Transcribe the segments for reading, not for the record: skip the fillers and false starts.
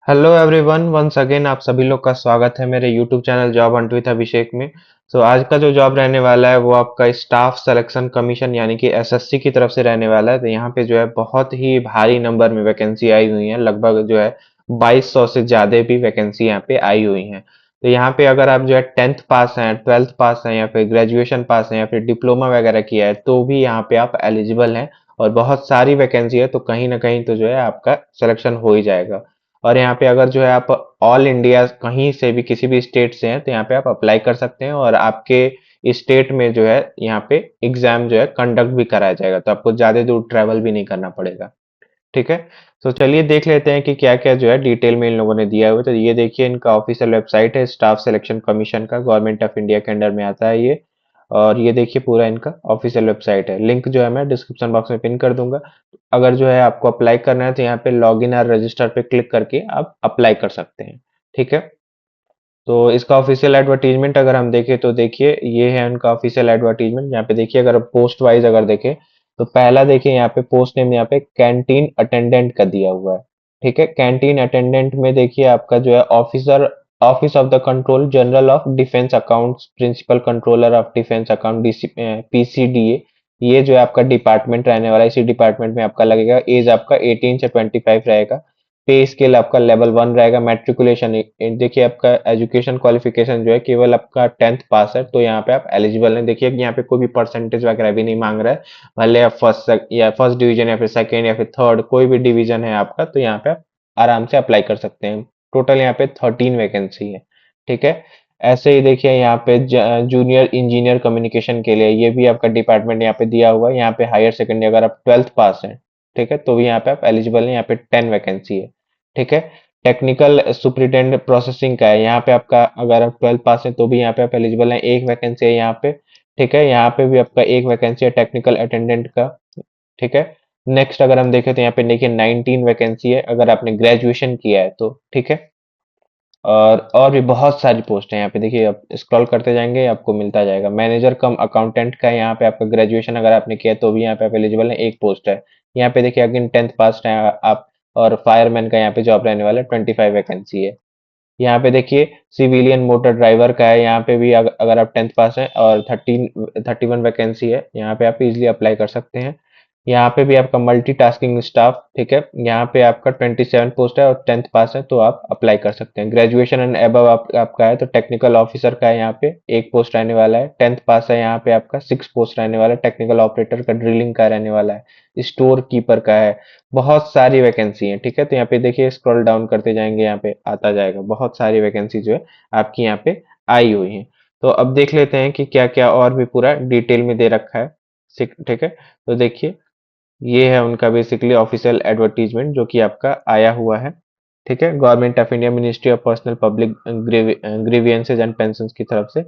Hello everyone, once again आप सभी लोग का स्वागत है मेरे YouTube channel job hunt with Abhishek में। आज का जो जॉब रहने वाला है वो आपका स्टाफ सिलेक्शन कमीशन यानी कि एसएससी की तरफ से रहने वाला है। तो यहाँ पे जो है बहुत ही भारी नंबर में वैकेंसी आई हुई है, लगभग जो है 2200 से ज़्यादा भी वैकेंसी यहाँ पे आई हुई हैं। तो यहाँ पे अगर आप जो है 10th पास हैं, 12th पास हैं या फिर ग्रेजुएशन पास हैं या फिर डिप्लोमा वगैरह किया है तो भी यहाँ पे आप एलिजिबल हैं। और बहुत सारी वैकेंसी है तो कहीं ना कहीं तो जो है आपका सिलेक्शन हो ही जाएगा। और यहाँ पे अगर जो है आप ऑल इंडिया कहीं से भी किसी भी स्टेट से हैं तो यहाँ पे आप अप्लाई कर सकते हैं और आपके स्टेट में जो है यहाँ पे एग्जाम जो है कंडक्ट भी कराया जाएगा, तो आपको ज्यादा दूर ट्रैवल भी नहीं करना पड़ेगा। ठीक है। तो चलिए देख लेते हैं कि क्या क्या जो है डिटेल में इन लोगों ने दिया हुआ है। तो ये देखिए इनका ऑफिशियल वेबसाइट है, स्टाफ सिलेक्शन कमीशन का, गवर्नमेंट ऑफ इंडिया के अंडर में आता है ये। और ये देखिए पूरा इनका ऑफिशियल वेबसाइट है, लिंक जो है मैं डिस्क्रिप्शन बॉक्स में पिन कर दूंगा। अगर जो है आपको अप्लाई करना है तो यहाँ पे लॉग इन और रजिस्टर पे क्लिक करके आप अप्लाई कर सकते हैं। ठीक है। तो इसका ऑफिशियल एडवर्टीजमेंट अगर हम देखें तो देखिए ये है उनका ऑफिशियल एडवर्टीजमेंट। यहाँ पे देखिए अगर पोस्ट वाइज अगर देखें तो पहला देखिए यहाँ पे पोस्ट नेम यहाँ पे कैंटीन अटेंडेंट का दिया हुआ है। ठीक है। कैंटीन अटेंडेंट में देखिए आपका जो है officer, office of the control general of defence accounts, principal controller of defence account, PCDA, ये जो है आपका डिपार्टमेंट रहने वाला है। इसी डिपार्टमेंट में आपका लगेगा। एज आपका 18 से 25 रहेगा। पे स्केल आपका लेवल 1 रहेगा। मैट्रिकुलेशन देखिए आपका एजुकेशन क्वालिफिकेशन जो है केवल आपका 10th पास है तो यहाँ पे आप एलिजिबल हैं। देखिए कि यहाँ पे कोई भी परसेंटेज वगैरह भी नहीं मांग रहा है, भले आप फर्स्ट डिवीजन या फिर सेकेंड या फिर थर्ड कोई भी डिवीजन है आपका तो यहाँ पे आप आराम से अप्लाई कर सकते हैं। टोटल यहाँ पे 13 वैकेंसी है। ठीक है। ऐसे ही देखिए यहाँ पे जूनियर इंजीनियर कम्युनिकेशन के लिए ये भी आपका डिपार्टमेंट यहाँ पे दिया हुआ है। यहाँ पे हायर सेकेंडरी अगर आप 12th पास हैं, ठीक है, तो भी यहाँ पे आप एलिजिबल हैं। यहाँ पे 10 वैकेंसी है। ठीक है। टेक्निकल सुपरिटेंडेंट प्रोसेसिंग का है, यहाँ पे आपका अगर आप 12th पास हैं तो भी यहाँ पे आप एलिजिबल हैं, एक वैकेंसी है यहाँ पे। ठीक है। यहाँ पे भी आपका एक वैकेंसी है टेक्निकल अटेंडेंट का। ठीक है। नेक्स्ट अगर हम देखें तो यहाँ पे देखिए 19 वैकेंसी है अगर आपने ग्रेजुएशन किया है तो। ठीक है। और भी बहुत सारी पोस्ट है यहाँ पे, देखिए आप स्क्रॉल करते जाएंगे आपको मिलता जाएगा। मैनेजर कम अकाउंटेंट का है, यहाँ पे आपका ग्रेजुएशन अगर आपने किया है तो भी यहाँ पे आप एलिजिबल है, एक पोस्ट है। यहाँ पे देखिए अगेन 10th पास है आप। और फायरमैन का यहाँ पे जॉब रहने वाला है, 25 वैकेंसी है। यहाँ पे देखिए सिविलियन मोटर ड्राइवर का है, यहाँ पे भी अगर आप 10th पास हैं और 31 वैकेंसी है, यहाँ पे आप इजीली अप्लाई कर सकते हैं। यहाँ पे भी आपका मल्टीटास्किंग स्टाफ, ठीक है, यहाँ पे आपका 27 पोस्ट है और 10th पास है तो आप अप्लाई कर सकते हैं। ग्रेजुएशन एंड अबव आपका है तो टेक्निकल ऑफिसर का है, यहाँ पे एक पोस्ट रहने वाला है। 10th पास है, यहाँ पे आपका 6 पोस्ट रहने वाला है। टेक्निकल ऑपरेटर का, ड्रिलिंग का रहने वाला है। स्टोर कीपर का है। बहुत सारी वैकेंसी है। ठीक है। तो यहाँ पे देखिए स्क्रॉल डाउन करते जाएंगे, यहाँ पे आता जाएगा, बहुत सारी वैकेंसी जो है आपकी यहाँ पे आई हुई है। तो अब देख लेते हैं कि क्या क्या और भी पूरा डिटेल में दे रखा है। ठीक है। तो देखिए ये है उनका बेसिकली ऑफिशियल एडवर्टीजमेंट जो कि आपका आया हुआ है। ठीक है। Government of India, ministry of personnel public grievances and pension की तरफ से,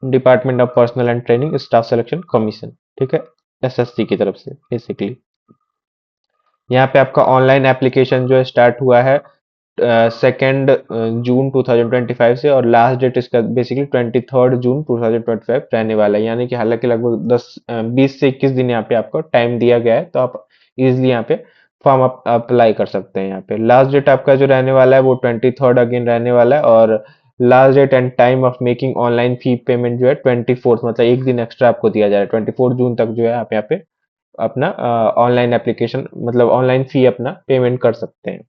department of personal and training, staff selection commission. ठीक है। एसएससी की तरफ से बेसिकली यहाँ पे आपका ऑनलाइन एप्लीकेशन जो है स्टार्ट हुआ है 2 जून 2025 से, और लास्ट डेट इसका बेसिकली 23 जून 2025 रहने वाला है। यानी कि हालांकि लगभग 20 से 21 दिन यहाँ पे आपको टाइम दिया गया है तो आप इजिली यहाँ पे फॉर्म अप्लाई कर सकते हैं। यहाँ पे लास्ट डेट आपका जो रहने वाला है वो 23 अगेन रहने वाला है। और last date and time of making online fee payment जो है 24, मतलब एक दिन एक्स्ट्रा आपको दिया जा रहा है। 24 जून तक जो है आप यहाँ पे अपना ऑनलाइन एप्लीकेशन मतलब ऑनलाइन फी अपना पेमेंट कर सकते हैं।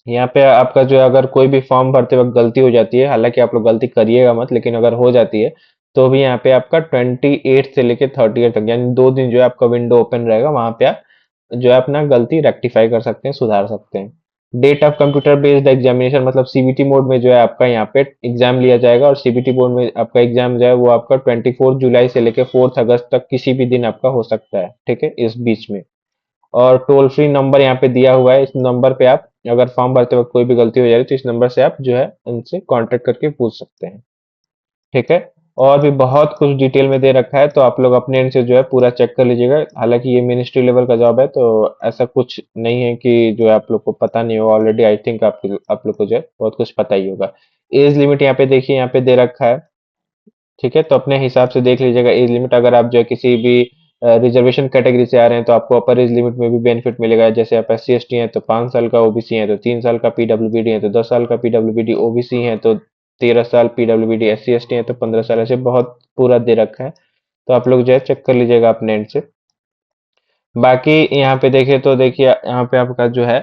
यहाँ पे आपका जो है अगर कोई भी फॉर्म भरते वक्त गलती हो जाती है, हालांकि आप लोग गलती करिएगा मत, लेकिन अगर हो जाती है तो भी यहाँ पे आपका 28 से लेके 30 तक यानी 2 दिन जो है आपका विंडो ओपन रहेगा, वहां पे आप जो है अपना गलती रेक्टिफाई कर सकते हैं, सुधार सकते हैं। Date of computer based examination मतलब सीबीटी मोड में जो है आपका यहाँ पे एग्जाम लिया जाएगा। और सीबीटी मोड में आपका एग्जाम जो है वो आपका 24 जुलाई से लेकर 4 अगस्त तक किसी भी दिन आपका हो सकता है। ठीक है, इस बीच में। और टोल फ्री नंबर यहाँ पे दिया हुआ है, इस नंबर पे आप अगर फॉर्म भरते वक्त कोई भी गलती हो जाए तो इस नंबर से आप जो है उनसे कांटेक्ट करके पूछ सकते हैं। ठीक है। और भी बहुत कुछ डिटेल में दे रखा है तो आप लोग अपने एंड से जो है पूरा चेक कर लीजिएगा। हालांकि ये मिनिस्ट्री लेवल का जॉब है तो ऐसा कुछ नहीं है कि जो है आप लोग को पता नहीं होगा, ऑलरेडी आई थिंक आप लोग को जो है बहुत कुछ पता ही होगा। एज लिमिट यहाँ पे देखिए यहाँ पे दे रखा है। ठीक है। तो अपने हिसाब से देख लीजिएगा एज लिमिट। अगर आप जो है किसी भी रिजर्वेशन कैटेगरी से आ रहे हैं तो आपको अपर एज लिमिट में भी बेनिफिट मिलेगा। जैसे आप SC ST हैं तो 5 साल का, ओबीसी हैं तो 3 साल का, PWBD हैं तो 10 साल का, PWBD ओबीसी हैं तो 13 साल, PWBD SC ST हैं तो 15 साल, ऐसे बहुत पूरा दे रखा है। तो आप लोग जो है चेक कर लीजिएगा अपने एंड से। बाकी यहाँ पे देखें तो देखिए यहाँ पे आपका जो है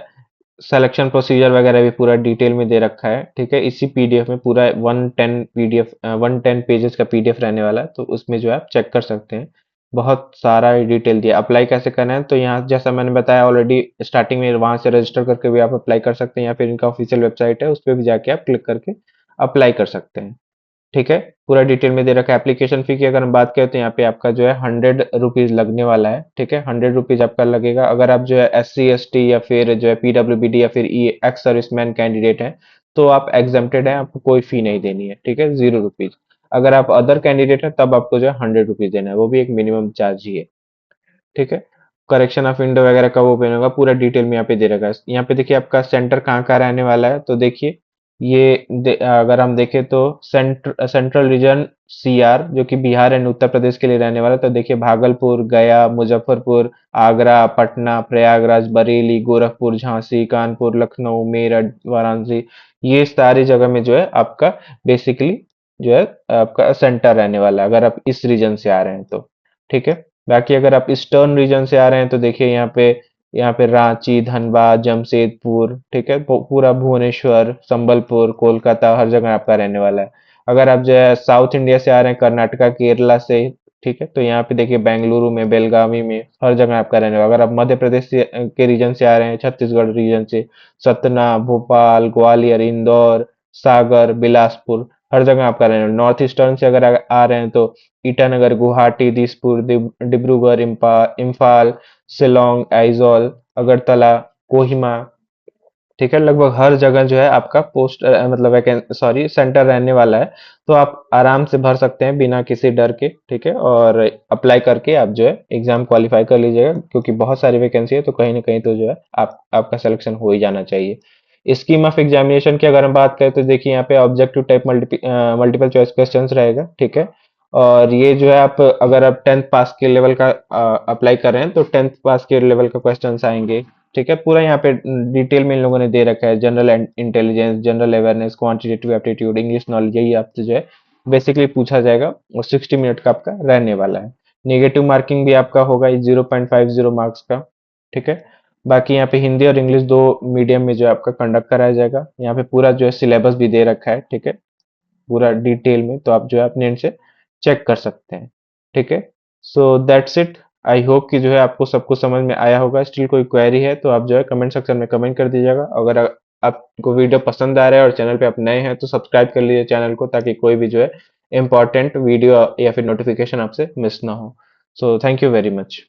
सिलेक्शन प्रोसीजर वगैरह भी पूरा डिटेल में दे रखा है, ठीक है। इसी पीडीएफ में पूरा 110 पेजेस का पीडीएफ रहने वाला है, तो उसमें जो है आप चेक कर सकते हैं। बहुत सारा डिटेल दिया। अप्लाई कैसे करना है तो यहाँ जैसा मैंने बताया ऑलरेडी स्टार्टिंग में, वहां से रजिस्टर करके भी आप अप्लाई कर सकते हैं, या फिर इनका ऑफिशियल वेबसाइट है उस पर भी जाके आप क्लिक करके अप्लाई कर सकते हैं, ठीक है। पूरा डिटेल में दे रखा है। एप्लीकेशन फी की अगर हम बात करें तो यहाँ पे आपका जो है 100 रुपीज लगने वाला है, ठीक है। 100 रुपीज आपका लगेगा। अगर आप जो है SC ST या फिर जो है PWBD या फिर एक्स सर्विसमैन कैंडिडेट हैं तो आप एग्जेम्प्टेड हैं, आपको कोई फी नहीं देनी है, ठीक है, 0 रुपीज। अगर आप अदर कैंडिडेट हैं तब आपको जो है 100 रुपीज देना है, वो भी एक मिनिमम चार्ज ही है, ठीक है। करेक्शन ऑफ विंडो वगैरह का वो बनेगा, पूरा डिटेल में यहाँ पे दे रखा है। यहाँ पे देखिए आपका सेंटर कहाँ कहाँ रहने वाला है, तो देखिए अगर हम देखें तो सेंट्रल रीजन CR जो कि बिहार एंड उत्तर प्रदेश के लिए रहने वाला है, तो देखिए भागलपुर, गया, मुजफ्फरपुर, आगरा, पटना, प्रयागराज, बरेली, गोरखपुर, झांसी, कानपुर, लखनऊ, मेरठ, वाराणसी, ये सारी जगह में जो है आपका बेसिकली जो है आपका सेंटर रहने वाला है, अगर आप इस रीजन से आ रहे हैं तो, ठीक है। बाकी अगर आप ईस्टर्न रीजन से आ रहे हैं तो देखिए यहाँ पे रांची, धनबाद, जमशेदपुर, ठीक है, पूरा भुवनेश्वर, संबलपुर, कोलकाता, हर जगह आपका रहने वाला है। अगर आप जो है साउथ इंडिया से आ रहे हैं, कर्नाटका, केरला से, ठीक है, तो यहाँ पे देखिए बेंगलुरु में, बेलगावी में, हर जगह आपका रहने वाला। अगर आप मध्य प्रदेश से के रीजन से आ रहे हैं, छत्तीसगढ़ रीजन से, सतना, भोपाल, ग्वालियर, इंदौर, सागर, बिलासपुर, हर जगह आपका रहने वाला। नॉर्थ ईस्टर्न से अगर आ रहे हैं तो ईटानगर, गुवाहाटी, दिसपुर, डिब्रूगढ़, इम्फाल, शिलोंग, आइजॉल, अगरतला, कोहिमा, ठीक है, लगभग हर जगह जो है आपका पोस्ट मतलब वैकें सॉरी सेंटर रहने वाला है। तो आप आराम से भर सकते हैं बिना किसी डर के, ठीक है, और अप्लाई करके आप जो है एग्जाम क्वालिफाई कर लीजिएगा, क्योंकि बहुत सारी वैकेंसी है तो कहीं ना कहीं तो जो है आपका सिलेक्शन हो ही जाना चाहिए। स्कीम ऑफ एग्जामिनेशन की अगर हम बात करें तो देखिए यहाँ पे objective type multiple choice questions रहेगा, ठीक है। और ये जो है आप अगर आप 10th पास के लेवल का अप्लाई कर रहे हैं तो 10th पास के लेवल का क्वेश्चंस आएंगे, ठीक है। पूरा यहाँ पे डिटेल में इन लोगों ने दे रखा है। General intelligence, general awareness, quantitative aptitude, English knowledge, यही आपसे जो है बेसिकली पूछा जाएगा, और 60 मिनट का आपका रहने वाला है। नेगेटिव मार्किंग भी आपका होगा 0.50 मार्क्स का, ठीक है। बाकी यहाँ पे हिंदी और इंग्लिश दो मीडियम में जो है आपका कंडक्ट कराया जाएगा। यहाँ पे पूरा जो है सिलेबस भी दे रखा है, ठीक है, पूरा डिटेल में, तो आप जो है अपने एंड से चेक कर सकते हैं, ठीक है। So that's it. I hope कि जो है आपको सब कुछ समझ में आया होगा। स्टिल कोई क्वेरी है तो आप जो है कमेंट सेक्शन में कमेंट कर दीजिएगा। अगर आपको वीडियो पसंद आ रहा है और चैनल पे आप नए हैं तो सब्सक्राइब कर लीजिए चैनल को, ताकि कोई भी जो है इंपॉर्टेंट वीडियो या फिर नोटिफिकेशन आपसे मिस ना हो। So thank you very much.